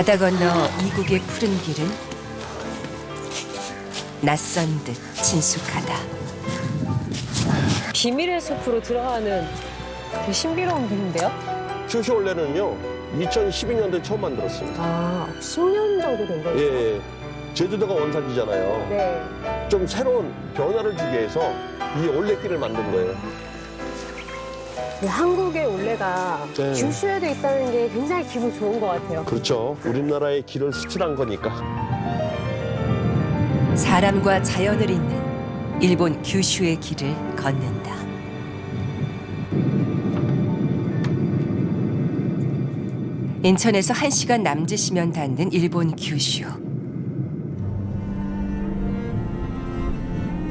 바다 건너 이국의 푸른 길은 낯선 듯 친숙하다. 비밀의 숲으로 들어가는 그 신비로운 길인데요? 큐슈올레는요 2012년도에 처음 만들었습니다. 아, 10년 정도 된 거예요? 예, 제주도가 원산지잖아요. 네. 좀 새로운 변화를 주기 위해서 이 올레길을 만든 거예요. 이 한국의 올레가 네. 규슈에도 있다는 게 굉장히 기분 좋은 것 같아요. 그렇죠. 우리나라의 길을 수출한 거니까. 사람과 자연을 잇는 일본 규슈의 길을 걷는다. 인천에서 1시간 남짓이면 닿는 일본 규슈.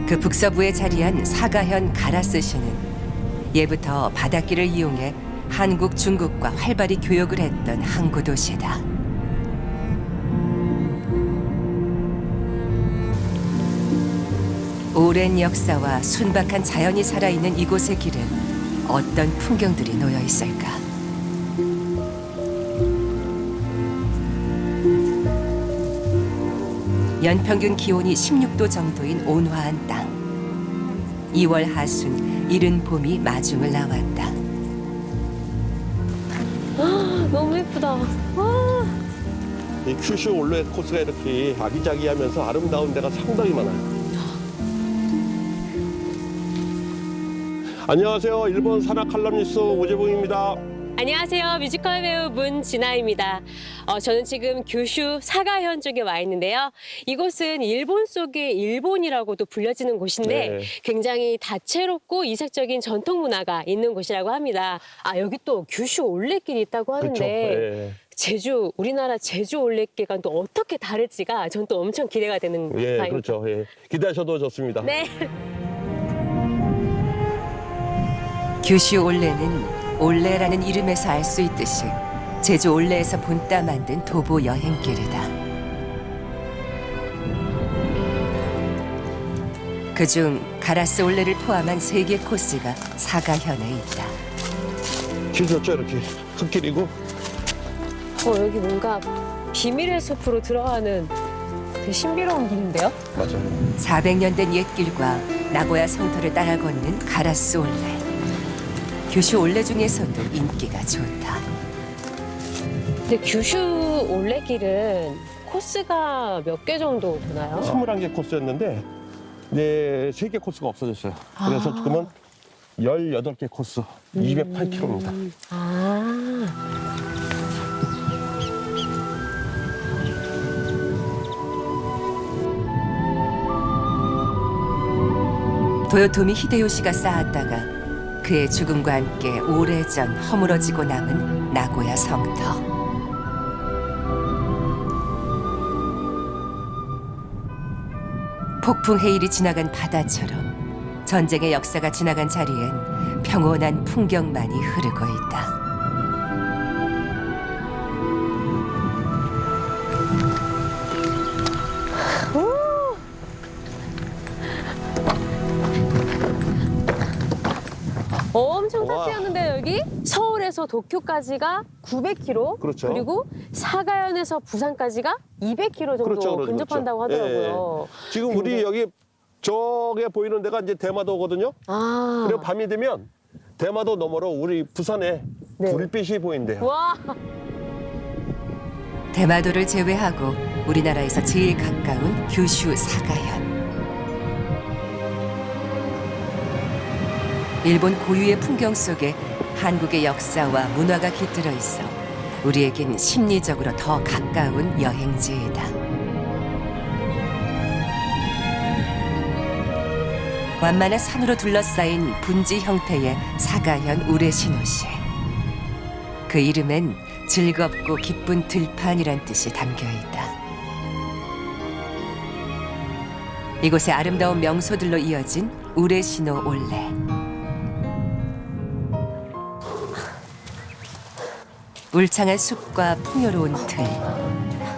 그 북서부에 자리한 사가현 가라스시는 예부터 바닷길을 이용해 한국, 중국과 활발히 교역을 했던 항구 도시다. 오랜 역사와 순박한 자연이 살아있는 이곳의 길은 어떤 풍경들이 놓여 있을까? 연평균 기온이 16도 정도인 온화한 땅. 2월 하순 이른 봄이 마중을 나왔다. 너무 예쁘다. 와. 이 큐슈 올레 코스가 이렇게 아기자기하면서 아름다운 데가 상당히 많아요. 안녕하세요. 일본 산악 칼럼니스트 오재봉입니다. 안녕하세요. 뮤지컬 배우 문진아입니다. 저는 지금 규슈 사가현 쪽에 와 있는데요. 이곳은 일본 속의 일본이라고도 불려지는 곳인데 네. 굉장히 다채롭고 이색적인 전통 문화가 있는 곳이라고 합니다. 아, 여기 또 규슈 올레길이 있다고 하는데 그렇죠. 예. 제주, 우리나라 제주 올레길과 또 어떻게 다를지가 전 또 엄청 기대가 되는 예, 사이입니다. 그렇죠. 예. 기대하셔도 좋습니다. 네. 규슈 올레는 올레라는 이름에서 알 수 있듯이 제주 올레에서 본따 만든 도보 여행길이다. 그중 가라스 올레를 포함한 3개 코스가 사가현에 있다. 길 좋죠. 이렇게 흙길이고. 여기 뭔가 비밀의 숲으로 들어가는 되게 신비로운 길인데요? 맞아요. 400년 된 옛길과 나고야 성터를 따라 걷는 가라스 올레. 규슈 올레 중에서도 인기가 좋다. 근데 규슈 올레길은 코스가 몇 개 정도 되나요? 21개 코스였는데 이제 3개 코스가 없어졌어요. 그래서 지금은 18개 코스, 208km입니다. 아, 도요토미 히데요시가 쌓았다가 그의 죽음과 함께 오래전 허물어지고 남은 나고야 성터. 폭풍 해일이 지나간 바다처럼 전쟁의 역사가 지나간 자리엔 평온한 풍경만이 흐르고 있다. 엄청 와. 타치였는데요, 여기? 서울에서 도쿄까지가 900km, 그렇죠. 그리고 사가현에서 부산까지가 200km 정도 그렇죠, 그렇죠, 근접한다고 그렇죠. 하더라고요. 지금 우리 여기 저게 보이는 데가 이제 대마도거든요. 아, 그리고 밤이 되면 대마도 너머로 우리 부산에 네. 불빛이 보인대요. 와, 대마도를 제외하고 우리나라에서 제일 가까운 규슈 사가현. 일본 고유의 풍경 속에 한국의 역사와 문화가 깃들어 있어 우리에겐 심리적으로 더 가까운 여행지이다. 완만한 산으로 둘러싸인 분지 형태의 사가현 우레시노시. 그 이름엔 즐겁고 기쁜 들판이란 뜻이 담겨 있다. 이곳의 아름다운 명소들로 이어진 우레시노 올레. 울창한 숲과 풍요로운 들,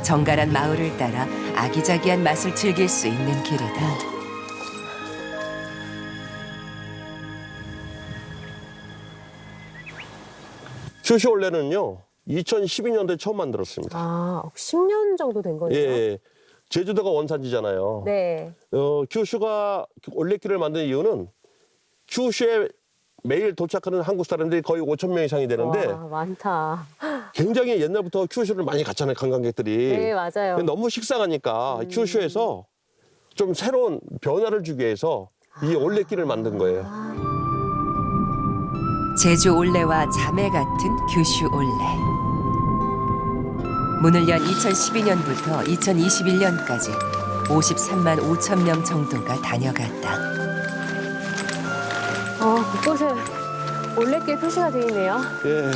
정갈한 마을을 따라 아기자기한 맛을 즐길 수 있는 길이다. 큐슈 올레는요 2012년도에 처음 만들었습니다. 아, 10년 정도 된 거네요. 예, 제주도가 원산지잖아요. 네. 큐슈가 올레길을 만든 이유는 큐슈에 매일 도착하는 한국 사람들이 거의 5천 명 이상이 되는데 와, 많다. 굉장히 옛날부터 큐슈를 많이 갔잖아요, 관광객들이. 네, 맞아요. 너무 식상하니까 큐슈에서 좀 새로운 변화를 주기 위해서 이 올레길을 만든 거예요. 제주 올레와 자매 같은 규슈 올레. 문을 연 2012년부터 2021년까지 53만 5천 명 정도가 다녀갔다. 곳곳에 올레길 표시가 되어 있네요. 예.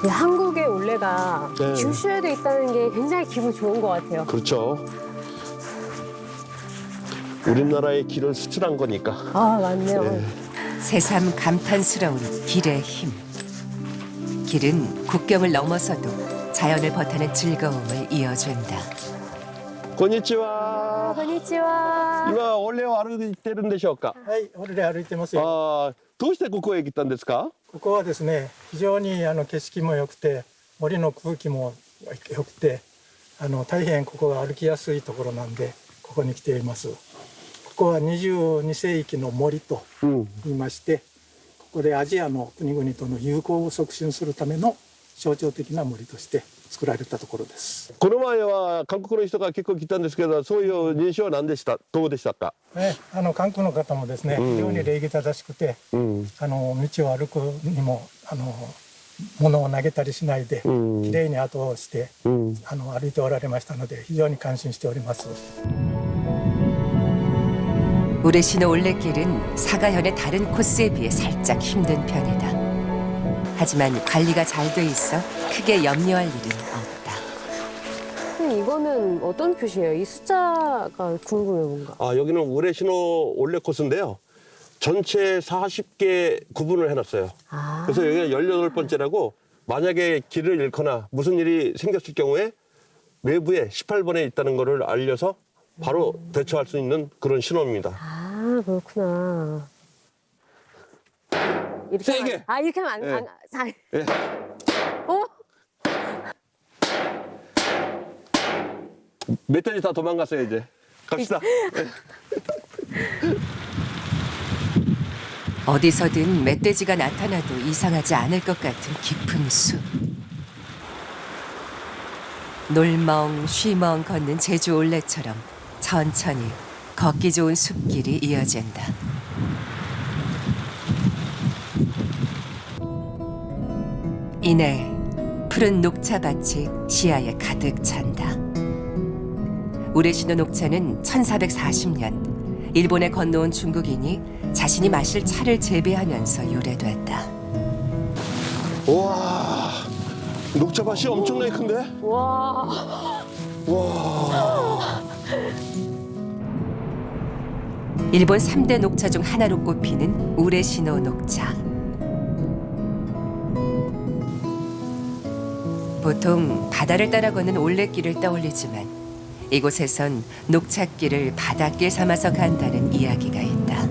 네, 한국의 올레가 네. 규슈에도 있다는 게 굉장히 기분 좋은 것 같아요. 그렇죠. 우리나라의 길을 수출한 거니까. 아, 맞네요. 예. 새삼 감탄스러운 길의 힘. 길은 국경을 넘어서도 자연을 버타는 즐거움을 이어준다. 고니치와. 건니치와.今올레を歩いてるんでしょうか。はい、オルレ歩いてますよ。ああ、どうしてここへ来たんですか。ここはですね、非常に景色も良くて、森の空気も良くて、大変ここが歩きやすいところなんで、ここに来ています。ここは22世紀の森とうん。言いまして、ここでアジアの国々との友好を促進するための象徴的な森として作られたところです。この前は韓国の人が結構来たんですけど、そういう認証は何でした。どうでしたか。ね、韓国の方もですね、うん非常に礼儀正しくて、うん。道を歩くにも物を投げたりしないで、うんきれいに後をしてうん。歩いておられましたので非常に感心しております。 우레시노 올레길은 사가현의 다른 코스에 비해 살짝 힘든 편이다. 하지만 관리가 잘 돼 있어 크게 염려할 일은 없다. 근데 이거는 어떤 표시예요? 이 숫자가 궁금해요, 뭔가. 아, 여기는 우레시노 올레 코스인데요. 전체 40개 구분을 해놨어요. 아. 그래서 여기가 18번째라고 만약에 길을 잃거나 무슨 일이 생겼을 경우에 외부에 18번에 있다는 것을 알려서 바로 대처할 수 있는 그런 신호입니다. 아, 그렇구나. 이렇게 세게! 하면, 아, 이렇게 하면 예. 예. 어? 멧돼지 다 도망갔어요, 이제. 갑시다. 어디서든 멧돼지가 나타나도 이상하지 않을 것 같은 깊은 숲. 놀멍 쉬멍 걷는 제주 올레처럼 천천히 걷기 좋은 숲길이 이어진다. 이내 푸른 녹차밭이 시야에 가득 찬다. 우레시노 녹차는 1440년 일본에 건너온 중국인이 자신이 마실 차를 재배하면서 유래됐다. 우와, 녹차밭이 엄청나게 큰데? 와. 와. 일본 3대 녹차 중 하나로 꼽히는 우레시노 녹차. 보통 바다를 따라 걷는 올레길을 떠올리지만 이곳에선 녹차길을 바닷길 삼아서 간다는 이야기가 있다.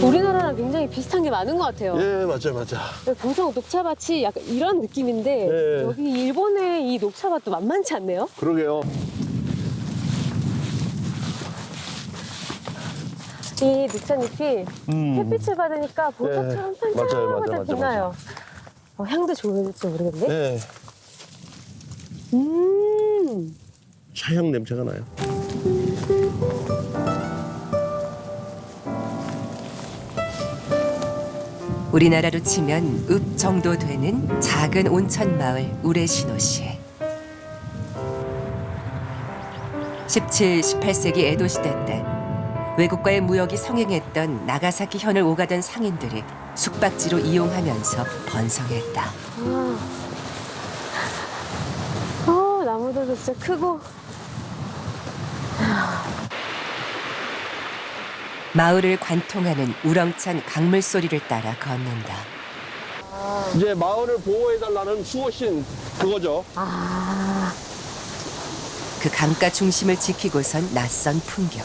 우리나라랑 굉장히 비슷한 게 많은 것 같아요. 예, 맞아요, 맞아. 보통 녹차밭이 약간 이런 느낌인데 네. 여기 일본의 이 녹차밭도 만만치 않네요. 그러게요. 이 녹차잎이 햇빛을 받으니까 보석처럼 네. 맞아요, 맞아, 반짝반짝 맞아, 빛나요. 향도 좋을지 모르겠네. 네. 차향 냄새가 나요. 우리나라로 치면 읍 정도 되는 작은 온천 마을 우레시노시. 17, 18세기 에도 시대 때 외국과의 무역이 성행했던 나가사키 현을 오가던 상인들이 숙박지로 이용하면서 번성했다. 나무들도 진짜 크고. 마을을 관통하는 우렁찬 강물 소리를 따라 걷는다. 이제 마을을 보호해달라는 수호신 그거죠. 그 강가 중심을 지키고선 낯선 풍경.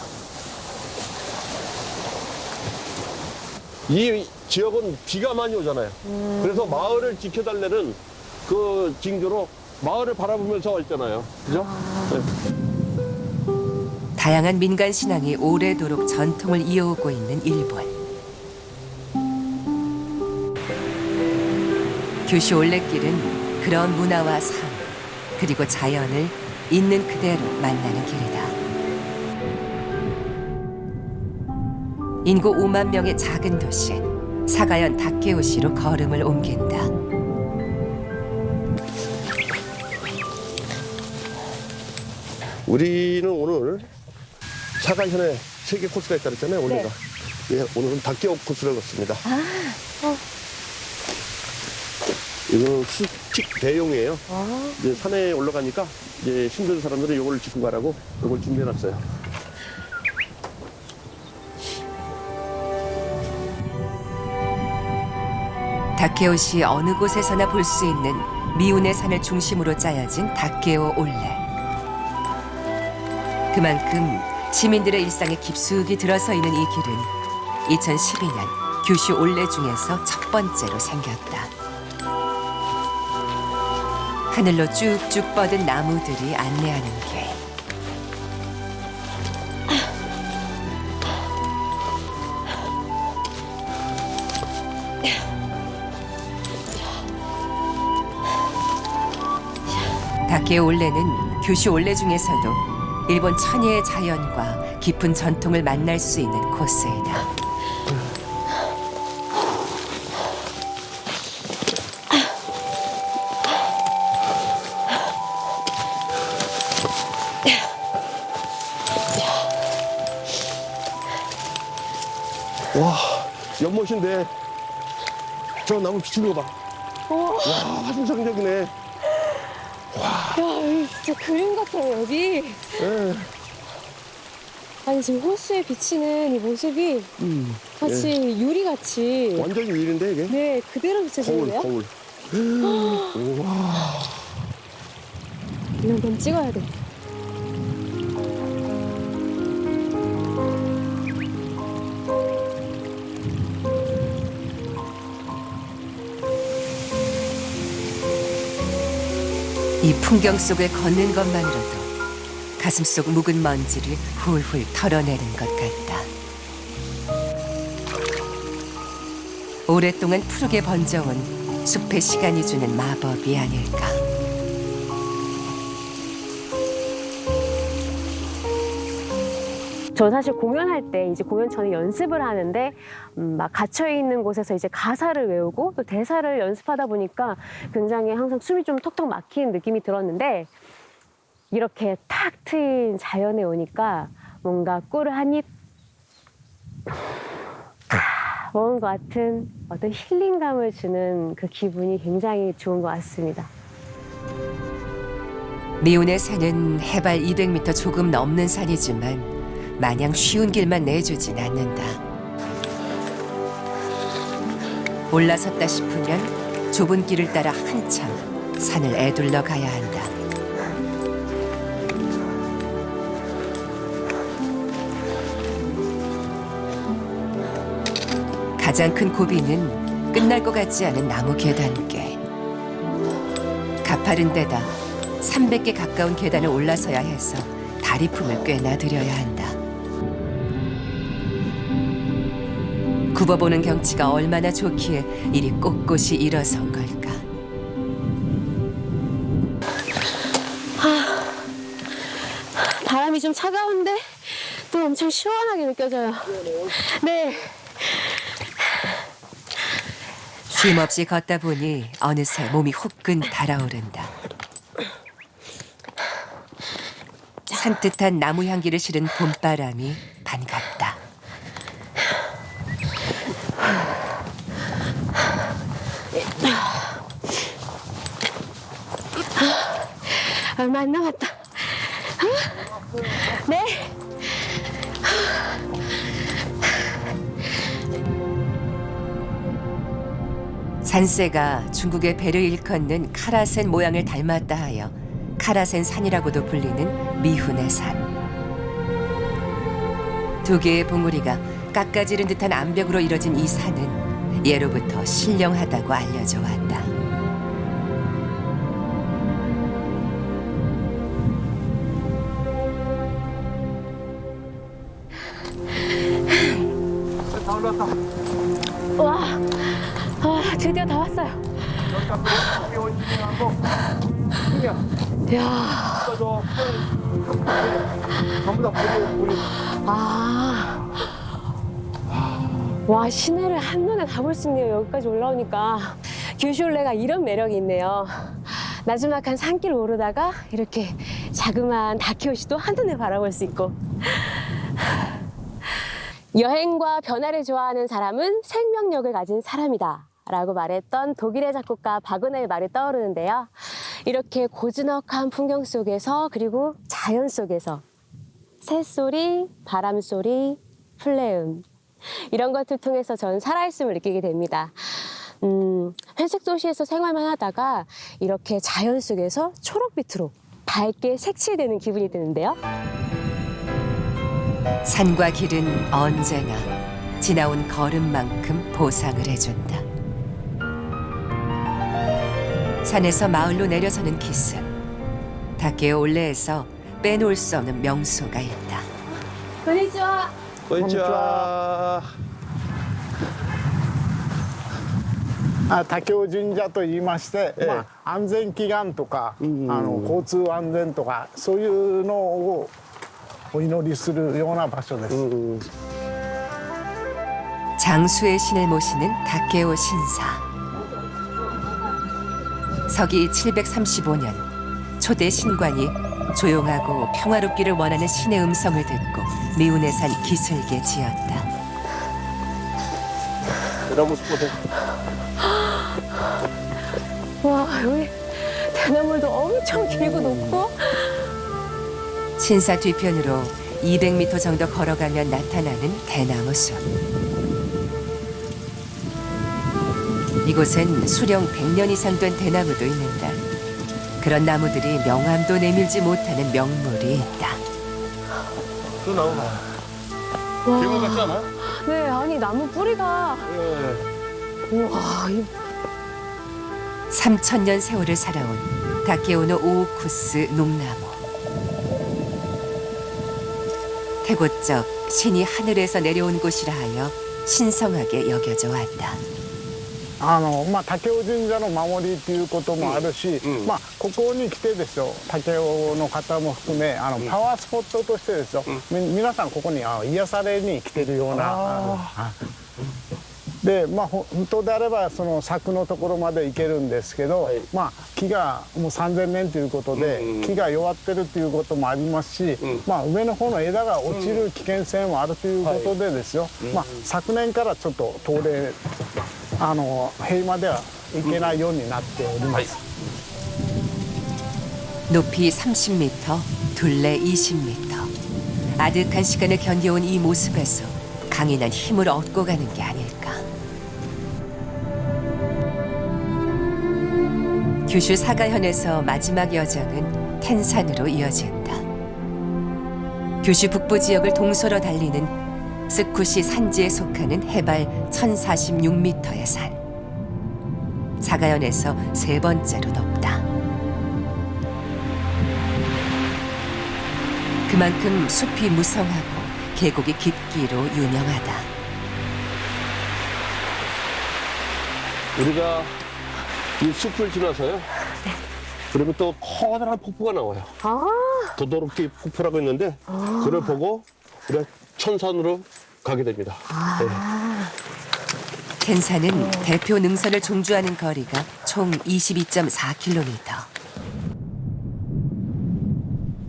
이 지역은 비가 많이 오잖아요. 그래서 마을을 지켜달라는 그 징조로 마을을 바라보면서 있잖아요. 그죠? 네. 다양한 민간 신앙이 오래도록 전통을 이어오고 있는 일본. 규슈 올레길은 그런 문화와 삶, 그리고 자연을 있는 그대로 만나는 길이다. 인구 5만 명의 작은 도시 사가현 다케오시로 걸음을 옮긴다. 우리는 오늘 사가현에 세계 코스가 있다 그랬잖아요, 원래가. 예, 오늘은 다케오 코스를 걷습니다. 이거는 스틱 대용이에요. 이제 산에 올라가니까 이제 힘든 사람들은 이걸 짚고 가라고 이걸 준비해놨어요. 다케오시 어느 곳에서나 볼 수 있는 미운의 산을 중심으로 짜여진 다케오 올레. 그만큼 시민들의 일상에 깊숙이 들어서 있는 이 길은 2012년 규슈 올레 중에서 첫 번째로 생겼다. 하늘로 쭉쭉 뻗은 나무들이 안내하는 길. 다케오 올레는 규슈 올레 중에서도 일본 천혜의 자연과 깊은 전통을 만날 수 있는 코스이다. 와, 연못인데 저 나무 비추는 거 봐. 와, 환상적이네. 야, 여기 진짜 그림 같아요, 여기. 예. 아니, 지금 호수에 비치는 이 모습이 마치 유리같이. 완전히 유일인데 이게? 네, 그대로 거울, 비춰지는데요? 거울. 우와. 이거 한번 찍어야 돼. 이 풍경 속을 걷는 것만으로도 가슴속 묵은 먼지를 훌훌 털어내는 것 같다. 오랫동안 푸르게 번져온 숲의 시간이 주는 마법이 아닐까. 저 사실 공연할 때 이제 공연 전에 연습을 하는데 막 갇혀 있는 곳에서 이제 가사를 외우고 또 대사를 연습하다 보니까 굉장히 항상 숨이 좀 턱턱 막히는 느낌이 들었는데 이렇게 탁 트인 자연에 오니까 뭔가 꿀을 한 입 먹은 것 같은 어떤 힐링감을 주는 그 기분이 굉장히 좋은 것 같습니다. 미운의 산은 해발 200m 조금 넘는 산이지만 마냥 쉬운 길만 내주진 않는다. 올라섰다 싶으면 좁은 길을 따라 한참 산을 애둘러 가야 한다. 가장 큰 고비는 끝날 것 같지 않은 나무 계단길. 가파른 데다 300개 가까운 계단을 올라서야 해서 다리품을 꽤나 들여야 한다. 굽어보는 경치가 얼마나 좋기에 이리 꼿꼿이 일어선 걸까. 바람이 좀 차가운데 또 엄청 시원하게 느껴져요. 네. 쉼없이 걷다 보니 어느새 몸이 후끈 달아오른다. 산뜻한 나무 향기를 실은 봄바람이 반갑다. 얼마 안 남았다. 네. 산세가 중국의 배를 일컫는 카라센 모양을 닮았다 하여 카라센 산이라고도 불리는 미훈의 산. 두 개의 봉우리가 깎아지른 듯한 암벽으로 이뤄진 이 산은 예로부터 신령하다고 알려져 왔다. 다 올랐다. 와, 아, 드디어 다 왔어요. 이야, 전부 다 물이 아. 와, 시내를 한눈에 다 볼 수 있네요. 여기까지 올라오니까. 규슈올레가 이런 매력이 있네요. 나지막한 산길을 오르다가 이렇게 자그마한 다케오시도 한눈에 바라볼 수 있고. 여행과 변화를 좋아하는 사람은 생명력을 가진 사람이다 라고 말했던 독일의 작곡가 바그너의 말이 떠오르는데요. 이렇게 고즈넉한 풍경 속에서 그리고 자연 속에서 새소리, 바람소리, 플레음 이런 것들 통해서 전 살아있음을 느끼게 됩니다. 회색 도시에서 생활만 하다가 이렇게 자연 속에서 초록빛으로 밝게 색칠되는 기분이 드는데요. 산과 길은 언제나 지나온 걸음만큼 보상을 해준다. 산에서 마을로 내려서는 기슭. 다케오 올레에서 빼놓을 수 없는 명소가 있다. konnichiwa. 건자. 武雄神社と言いまして、ええまあ、安全祈願とか、交通安全とかそういうのをお祈りするような場所です。 장수의 신을 모시는 다케오 신사. 서기 735년 초대 신관이 조용하고 평화롭기를 원하는 신의 음성을 듣고 미운의 산 기슭에 지었다. 대나무 숲보다 와, 여기 대나무도 엄청 길고 높고. 신사 뒤편으로 200m 정도 걸어가면 나타나는 대나무 숲. 이곳엔 수령 100년 이상 된 대나무도 있는데 그런 나무들이 명암도 내밀지 못하는 명물이 있다. 그 나무 봐. 와. 대구 같지 않아? 네, 아니 나무 뿌리가 예. 우와, 3000년 세월을 살아온 다케오노 오우쿠스 농나무. 태고적 신이 하늘에서 내려온 곳이라 하여 신성하게 여겨져 왔다. まあ、武雄神社の守りっていうこともあるし、まあ、ここに来てですよ武雄の方も含めパワースポットとしてですよ、皆さんここに癒されに来てるようなで、まあ、本当であればその柵のところまで行けるんですけど、まあ、木がもう3000年ということで、木が弱ってるということもありますし、まあ、上の方の枝が落ちる危険性もあるということでですよ、まあ、昨年からちょっと通れ塀までは行けないようになっております。 높이 30m, 둘레 20m. 아득한 시간을 견뎌온 이 모습에서 강인한 힘을 얻고 가는 게 아닐까. 규슈 사가현에서 마지막 여정은 텐산으로 이어진다. 규슈 북부 지역을 동서로 달리는 스쿠시 산지에 속하는 해발 1046m의 산. 사가현에서 세 번째로 높다. 그만큼 숲이 무성하고 계곡이 깊기로 유명하다. 우리가 이 숲을 지나서요. 그러면 또 커다란 폭포가 나와요. 아, 도도롭기 폭포라고 있는데 그걸 보고 우리가 천산으로 가게 됩니다. 네. 텐산은 대표 능선을 종주하는 거리가 총 22.4km.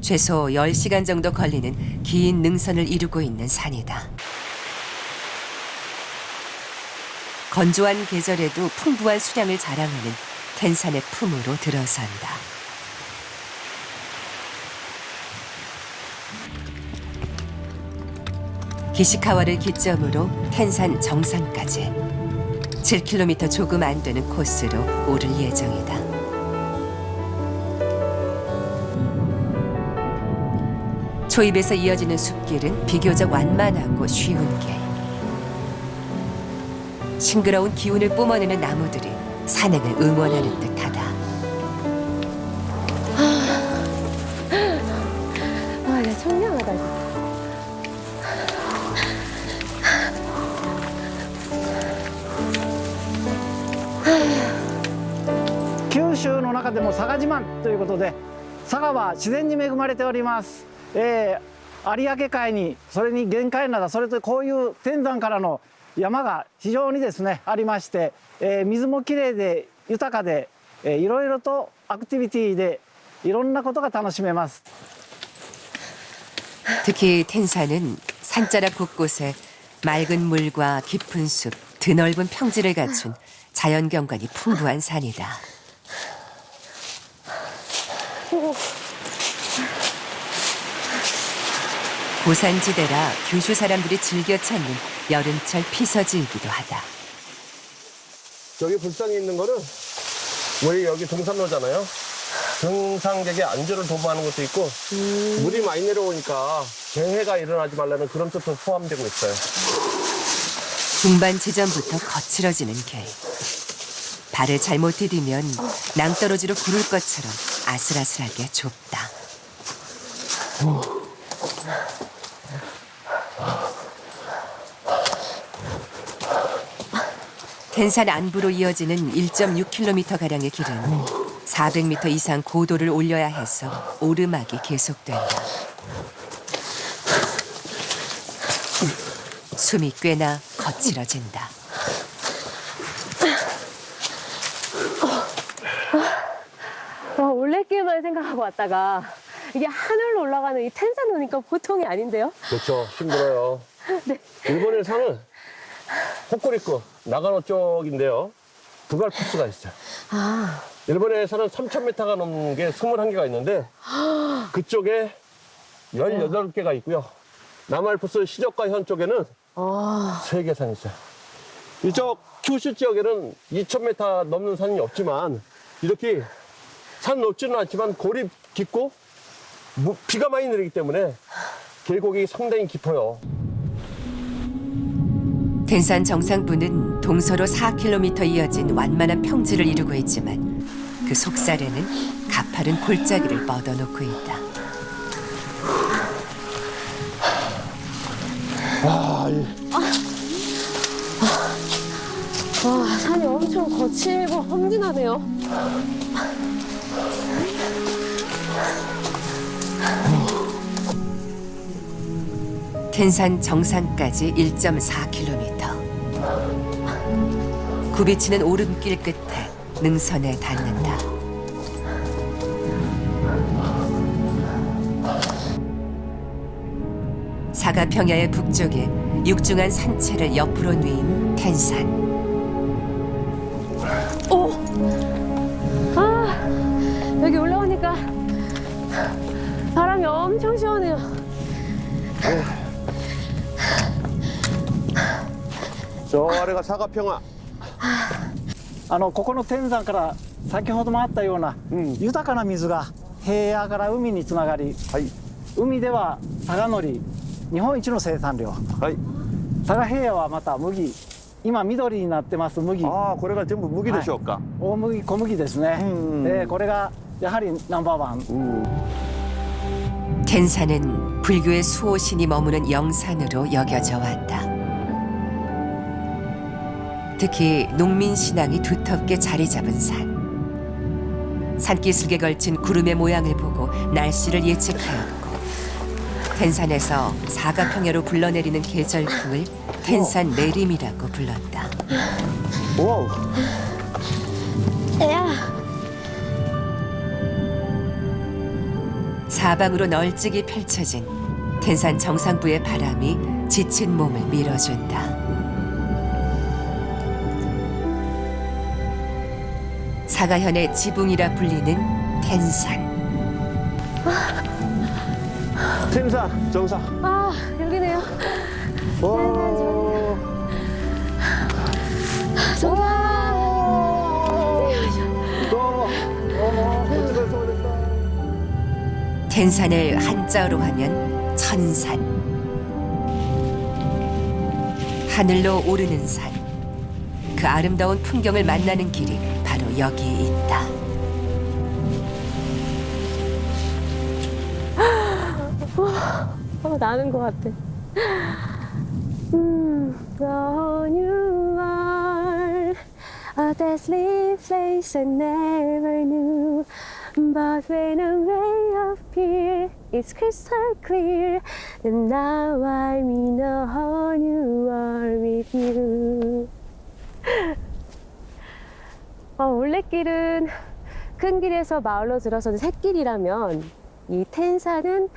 최소 10시간 정도 걸리는 긴 능선을 이루고 있는 산이다. 건조한 계절에도 풍부한 수량을 자랑하는 텐산의 품으로 들어선다. 기시카와를 기점으로 텐산 정상까지 7km 조금 안 되는 코스로 오를 예정이다. 초입에서 이어지는 숲길은 비교적 완만하고 쉬운 길. 싱그러운 기운을 뿜어내는 나무들이 산행을 응원하는 듯하다. 아, 이거 청량하다. 진짜. 九州の中でも佐賀自慢ということで、佐賀は自然に恵まれております。有明海に、それに玄界灘、それとこういう天山からの山が非常にですねありまして、水もきれいで豊かで、いろいろとアクティビティでいろんなことが楽しめます。 특히 텐산은 산자락 곳곳에 맑은 물과 깊은 숲, 드넓은 평지를 갖춘 자연 경관이 풍부한 산이다. 고산지대라 규슈 사람들이 즐겨 찾는 여름철 피서지이기도 하다. 저기 불상에 있는 거는 우리 여기 동산로잖아요. 등산객의 안전을 도모하는 것도 있고 물이 많이 내려오니까 재해가 일어나지 말라는 그런 뜻도 포함되고 있어요. 중반 지점부터 거칠어지는 길. 발을 잘못 디디면 낭떠러지로 구를 것처럼 아슬아슬하게 좁다. 텐산 안부로 이어지는 1.6km가량의 길은 400m 이상 고도를 올려야 해서 오르막이 계속된다. 숨이 꽤나 거칠어진다. 올레길만 생각하고 왔다가 이게 하늘로 올라가는 이 텐산 오니까 보통이 아닌데요? 그렇죠. 힘들어요. 네. 일본의 산은 호쿠리쿠, 나가노 쪽인데요. 두갈 코스가 있어요. 아, 일본의 산은 3,000m가 넘는 게 21개가 있는데 그쪽에 18개가 있고요. 남알프스 시저가 현 쪽에는 아, 3개 산이 있어요. 이쪽 큐슈 지역에는 2,000m 넘는 산이 없지만 이렇게 산 높지는 않지만 골이 깊고 비가 많이 내리기 때문에 계곡이 상당히 깊어요. 텐산 정상부는 동서로 4km 이어진 완만한 평지를 이루고 있지만 그 속살에는 가파른 골짜기를 뻗어놓고 있다. 와, 산이 엄청 거칠고 험진하네요. 텐산 정상까지 1.4km. 굽이치는 오름길 끝에 능선에 닿는다. 사가 평야의 북쪽에 육중한 산체를 옆으로 누인 텐산. 오! 아, 여기 올라오니까 바람이 엄청 시원해요. 저 아래가 사가평화. ここの天山から先ほどもあったような、豊かな水が平野から海につながり、海では佐賀のり日本一の生産量、佐賀平野はまた麦、今緑になってます麦、 아, 고래가 전부 무기でしょうか? 大麦小麦ですね、これがやはりナンバーワン。 텐산은 불교의 수호신이 머무는 영산으로 여겨져 왔다. 특히 농민 신앙이 두텁게 자리 잡은 산. 산기슭에 걸친 구름의 모양을 보고 날씨를 예측하였고 텐산에서 사가평야로 불러내리는 계절풍을 텐산 내림이라고 불렀다. 와우. 사방으로 널찍이 펼쳐진 텐산 정상부의 바람이 지친 몸을 밀어준다. 사가현의 지붕이라 불리는 텐산. 텐산 정상. 아, 여기네요. 텐산을 한자어로 하면 천산. 하늘로 오르는 산, 그 아름다운 풍경을 만나는 길이 바로 여기에 있다. 나는 것 같아. Gone you are a desolate place I never knew. But when a ray appears, it's crystal clear. And now I'm in a whole new world with you. 올레길은 큰 길에서 마을로 들어서는 샛길이라면 이 텐사는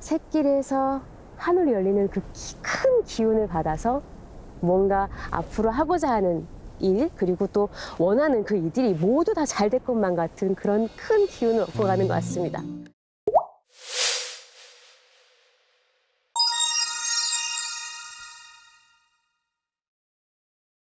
샛길에서 하늘이 열리는 그 큰 기운을 받아서 뭔가 앞으로 하고자 하는 일, 그리고 또 원하는 그 일들이 모두 다 잘 될 것만 같은 그런 큰 기운을 얻고 가는 것 같습니다.